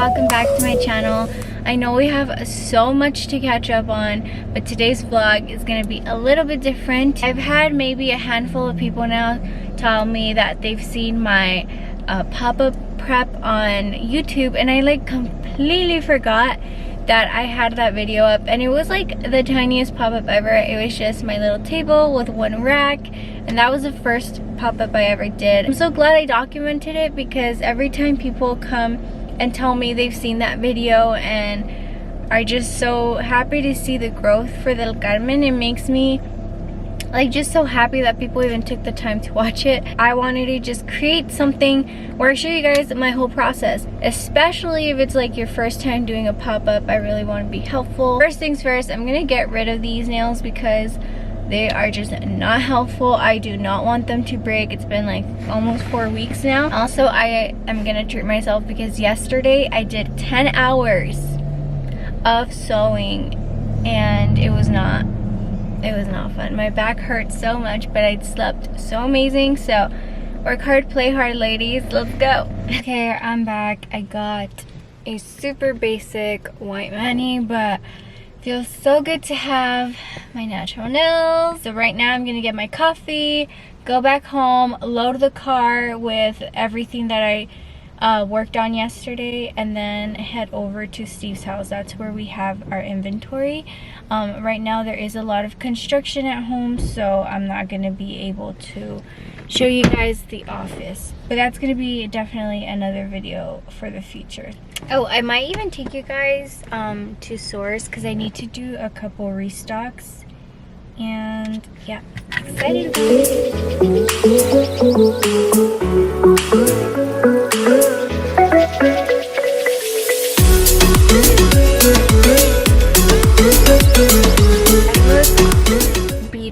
welcome back to my channel. I know we have so much to catch up on, but today's vlog is gonna be a little bit different. I've had maybe a handful of people now tell me that they've seen my pop-up prep on YouTube, and I like completely forgot that I had that video up, and it was like the tiniest pop-up ever. It was just my little table with one rack, and that was the first pop-up I ever did. I'm so glad I documented it, because every time people come and tell me they've seen that video and are just so happy to see the growth for the Carmen, it makes me like just so happy that people even took the time to watch it. I wanted to just create something where I show you guys my whole process, especially if it's like your first time doing a pop-up. I really want to be helpful. First things first, I'm gonna get rid of these nails because they are just not helpful. I do not want them to break. It's been like almost 4 weeks now. Also, I am gonna treat myself because yesterday I did 10 hours of sewing and it was not fun. My back hurt so much, but I slept so amazing. So work hard, play hard, ladies. Let's go. Okay, I'm back. I got a super basic white mani, but feels so good to have my natural nails. So right now I'm gonna get my coffee, go back home, load the car with everything that I worked on yesterday, and then head over to Steve's house. That's where we have our inventory. Right now there is a lot of construction at home, so I'm not gonna be able to show you guys the office, but that's gonna be definitely another video for the future. Oh, I might even take you guys to Source because I need to do a couple restocks, and yeah, excited about it.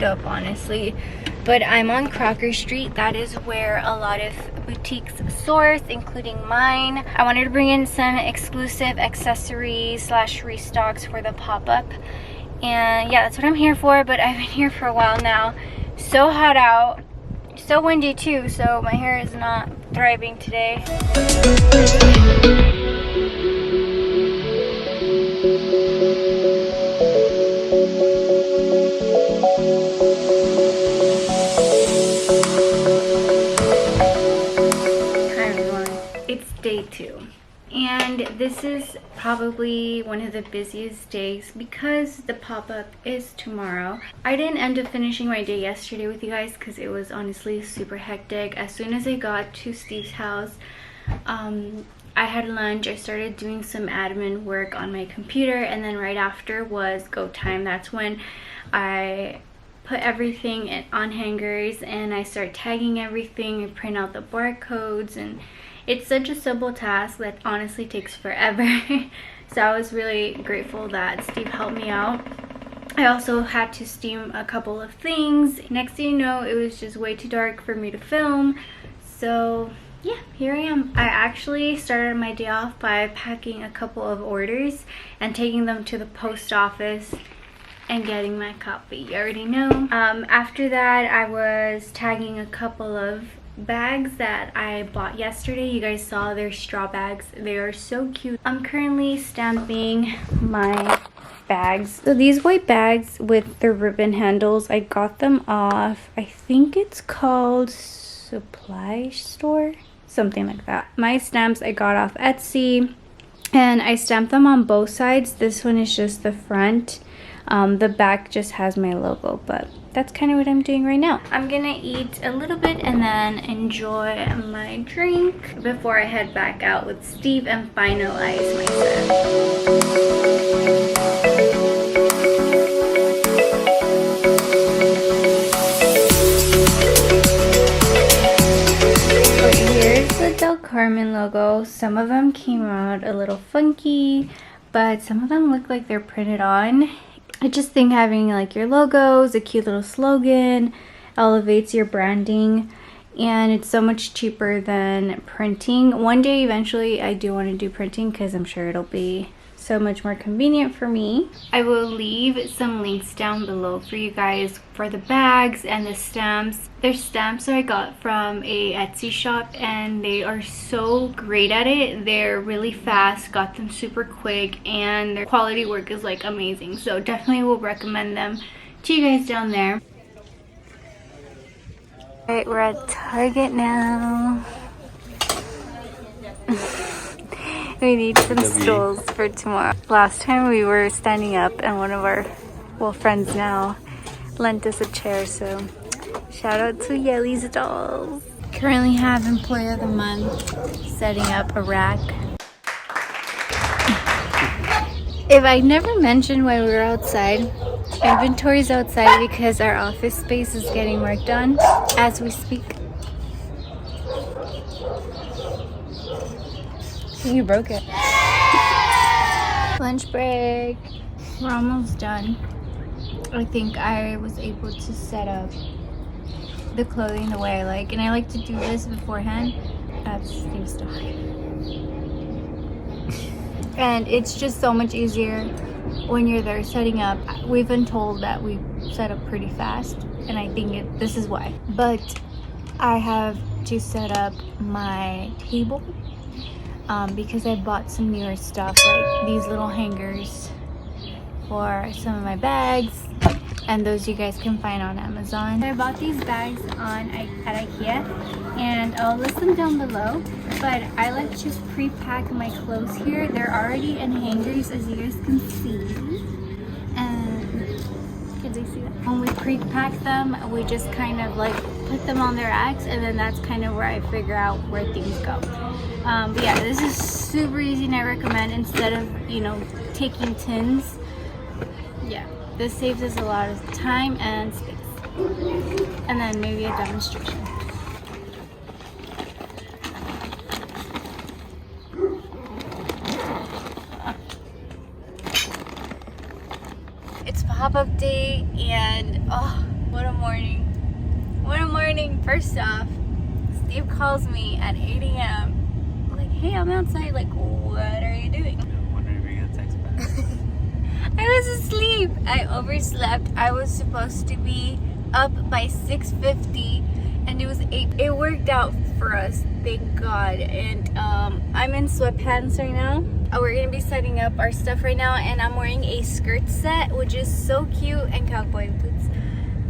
Up honestly, but I'm on Crocker Street. That is where a lot of boutiques source, including mine. I wanted to bring in some exclusive accessories slash restocks for the pop-up, and yeah, that's what I'm here for. But I've been here for a while now. So hot out, so windy too, so my hair is not thriving today. Day 2, and this is probably one of the busiest days because the pop-up is tomorrow. I didn't end up finishing my day yesterday with you guys because it was honestly super hectic. As soon as I got to Steve's house, I had lunch, I started doing some admin work on my computer, and then right after was go time. That's when I put everything on hangers and I start tagging everything and print out the barcodes, and it's such a simple task that honestly takes forever. So I was really grateful that Steve helped me out. I also had to steam a couple of things. Next thing you know, it was just way too dark for me to film. So yeah, here I am. I actually started my day off by packing a couple of orders and taking them to the post office and getting my copy. You already know. After that, I was tagging a couple of bags that I bought yesterday. You guys saw their straw bags. They are so cute. I'm currently stamping my bags. So these white bags with the ribbon handles, I got them off, I think it's called Supply Store, something like that. My stamps I got off Etsy, and I stamped them on both sides. This one is just the front. The back just has my logo, but that's kind of what I'm doing right now. I'm gonna eat a little bit and then enjoy my drink before I head back out with Steve and finalize my set. Here's the Del Carmen logo. Some of them came out a little funky, but some of them look like they're printed on. I just think having like your logos, a cute little slogan, elevates your branding, and it's so much cheaper than printing. One day eventually I do want to do printing because I'm sure it'll be so much more convenient for me. I will leave some links down below for you guys for the bags and the stamps. They're stamps that I got from a Etsy shop and they are so great at it. They're really fast, got them super quick, and their quality work is like amazing. So definitely will recommend them to you guys down there. Alright, we're at Target now. We need some stools for tomorrow. Last time we were standing up and one of our, well, friends now lent us a chair, so shout out to Yelly's Dolls. Currently have Employee of the Month setting up a rack. If I never mentioned why we were outside, inventory's outside because our office space is getting worked on as we speak. You broke it. Lunch break. We're almost done. I think I was able to set up the clothing the way I like, and I like to do this beforehand. That's Steve's dog. And it's just so much easier when you're there setting up. We've been told that we set up pretty fast, and I think this is why. But I have to set up my table because I bought some newer stuff, like these little hangers for some of my bags, and those you guys can find on Amazon. I bought these bags at IKEA, and I'll list them down below, but I like to just pre-pack my clothes here. They're already in hangers, as you guys can see. And can they see that? When we pre-pack them, we just kind of like put them on their racks, and then that's kind of where I figure out where things go. But yeah, this is super easy and I recommend, instead of, you know, taking tins. Yeah, this saves us a lot of time and space. And then maybe a demonstration. It's pop-up day and oh, what a morning. What a morning. First off, Steve calls me at 8 a.m. like, hey, I'm outside. Like, what are you doing? I'm wondering if you got a text back. I was asleep. I overslept. I was supposed to be up by 6:50 and it was 8. It worked out for us, thank God. And I'm in sweatpants right now. We're gonna be setting up our stuff right now, and I'm wearing a skirt set, which is so cute, and cowboy boots.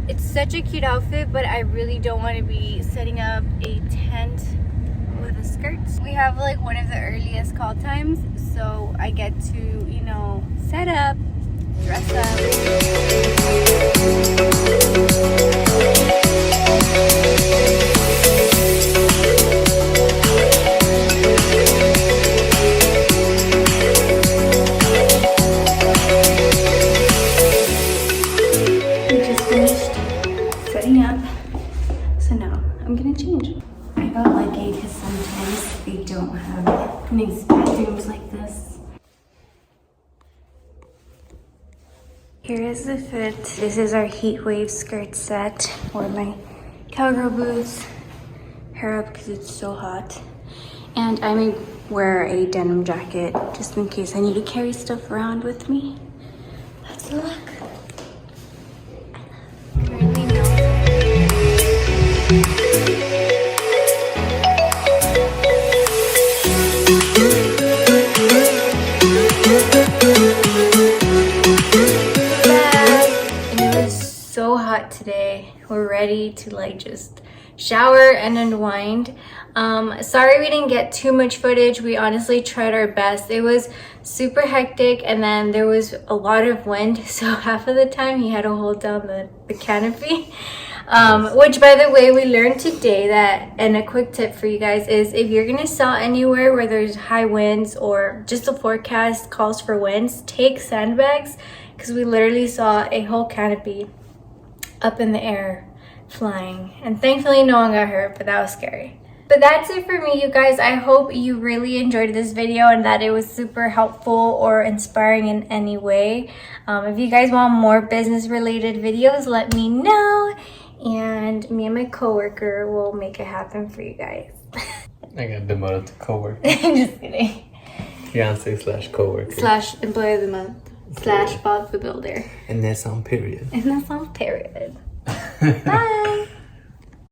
It's such a cute outfit, but I really don't want to be setting up a tent with a skirt. We have like one of the earliest call times, so I get to, you know, set up, dress so now I'm gonna change. I got lucky because sometimes they don't have nice bathrooms like this. Here is the fit. This is our heat wave skirt set. Wear my cowgirl boots, hair up because it's so hot. And I may wear a denim jacket just in case I need to carry stuff around with me. Let's look. Currently no. So hot today. We're ready to like just shower and unwind. Sorry we didn't get too much footage. We honestly tried our best. It was super hectic, and then there was a lot of wind, so half of the time he had to hold down the canopy. Which, by the way, we learned today that, and a quick tip for you guys is, if you're gonna sell anywhere where there's high winds or just the forecast calls for winds, take sandbags, because we literally saw a whole canopy up in the air flying, and thankfully no one got hurt, but that was scary. But that's it for me, you guys. I hope you really enjoyed this video and that it was super helpful or inspiring in any way. If you guys want more business related videos, let me know, and me and my coworker will make it happen for you guys. I got demoted to coworker. Just kidding. Fiance slash coworker. Slash employee of the month. Slash Bob the Builder. And that's on period. And that's on period. Bye.